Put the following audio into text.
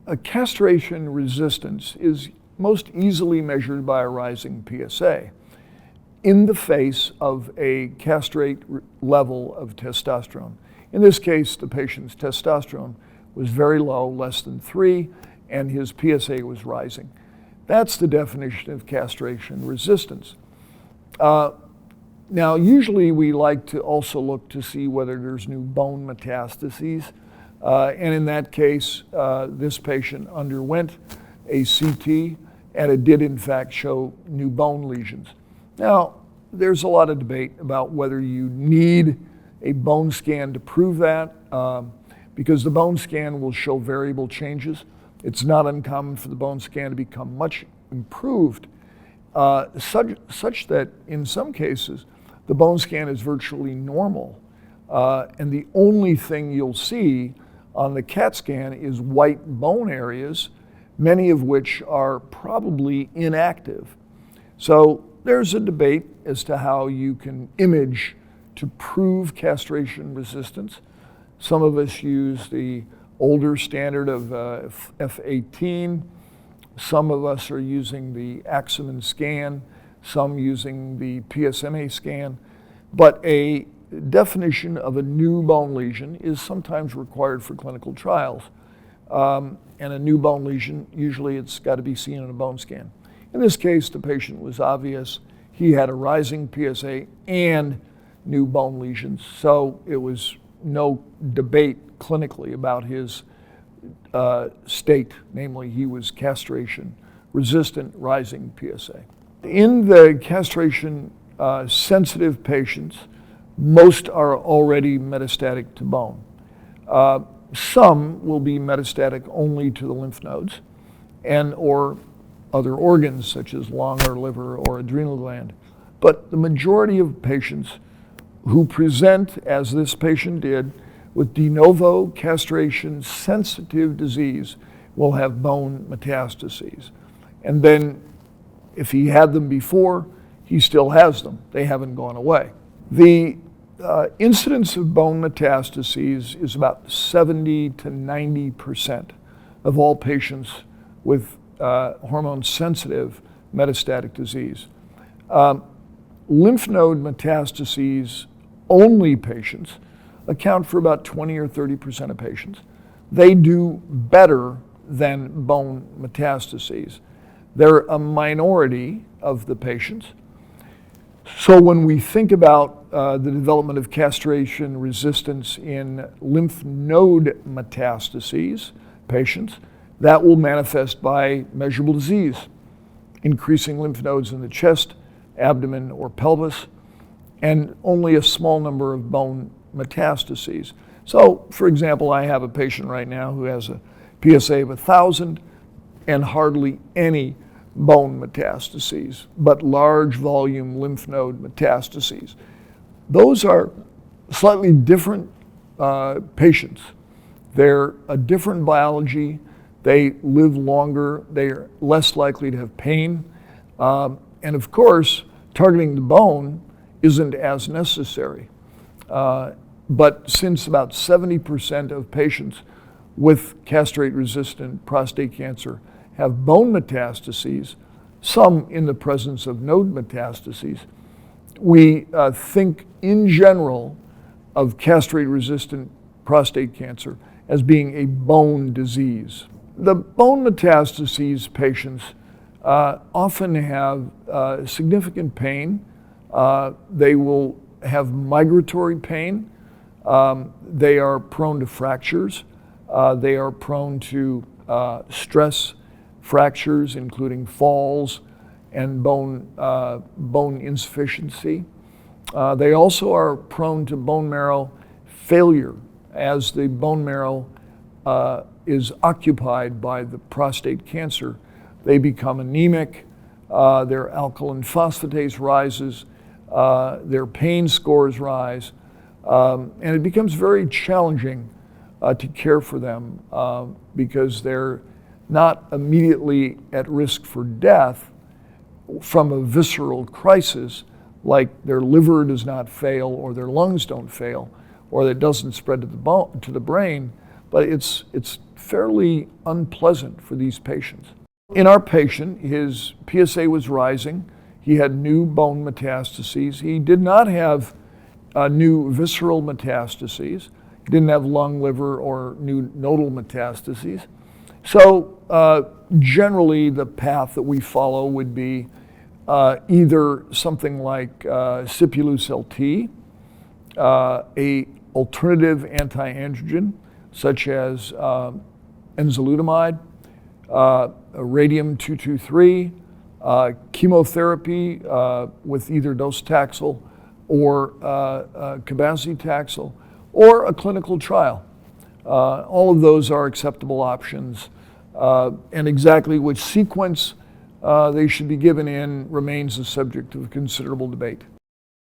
A castration resistance is most easily measured by a rising PSA in the face of a castrate level of testosterone. In this case, the patient's testosterone was very low, less than 3, and his PSA was rising. That's the definition of castration resistance. Now, usually we like to also look to see whether there's new bone metastases. And in that case, this patient underwent a CT, and it did in fact show new bone lesions. Now, there's a lot of debate about whether you need a bone scan to prove that, because the bone scan will show variable changes. It's not uncommon for the bone scan to become much improved, such that in some cases, the bone scan is virtually normal. And the only thing you'll see on the CAT scan is white bone areas, many of which are probably inactive. So there's a debate as to how you can image to prove castration resistance. Some of us use the older standard of F18. Some of us are using the Axeman scan, some using the PSMA scan. But a definition of a new bone lesion is sometimes required for clinical trials. And a new bone lesion, usually it's got to be seen in a bone scan. In this case, the patient was obvious. He had a rising PSA and new bone lesions, so it was no debate clinically about his state, namely he was castration resistant, rising PSA. In the castration sensitive patients, most are already metastatic to bone. Some will be metastatic only to the lymph nodes and or other organs such as lung or liver or adrenal gland. But the majority of patients who present, as this patient did, with de novo castration sensitive disease will have bone metastases. And then if he had them before, he still has them. They haven't gone away. The incidence of bone metastases is about 70 to 90% of all patients with hormone-sensitive metastatic disease. Lymph node metastases only patients account for about 20 or 30% of patients. They do better than bone metastases. They're a minority of the patients. So when we think about the development of castration resistance in lymph node metastases patients, that will manifest by measurable disease, increasing lymph nodes in the chest, abdomen, or pelvis, and only a small number of bone metastases. So, for example, I have a patient right now who has a PSA of 1,000 and hardly any bone metastases, but large volume lymph node metastases. Those are slightly different patients. They're a different biology. They live longer. They're less likely to have pain. And of course, targeting the bone isn't as necessary. But since about 70% of patients with castrate-resistant prostate cancer have bone metastases, some in the presence of node metastases, we think in general of castrate-resistant prostate cancer as being a bone disease. The bone metastases patients often have significant pain. They will have migratory pain. They are prone to fractures. They are prone to stress fractures, including falls and bone insufficiency. They also are prone to bone marrow failure as the bone marrow is occupied by the prostate cancer. They become anemic, their alkaline phosphatase rises, their pain scores rise, and it becomes very challenging to care for them because they're not immediately at risk for death from a visceral crisis, like their liver does not fail or their lungs don't fail or it doesn't spread to the brain, but it's fairly unpleasant for these patients. In our patient, his PSA was rising. He had new bone metastases. He did not have new visceral metastases. He didn't have lung, liver, or new nodal metastases. So generally the path that we follow would be either something like Sipuleucel LT, a alternative anti-androgen such as enzalutamide, radium-223, chemotherapy with either docetaxel or cabazitaxel, or a clinical trial. All of those are acceptable options, and exactly which sequence they should be given in remains the subject of considerable debate.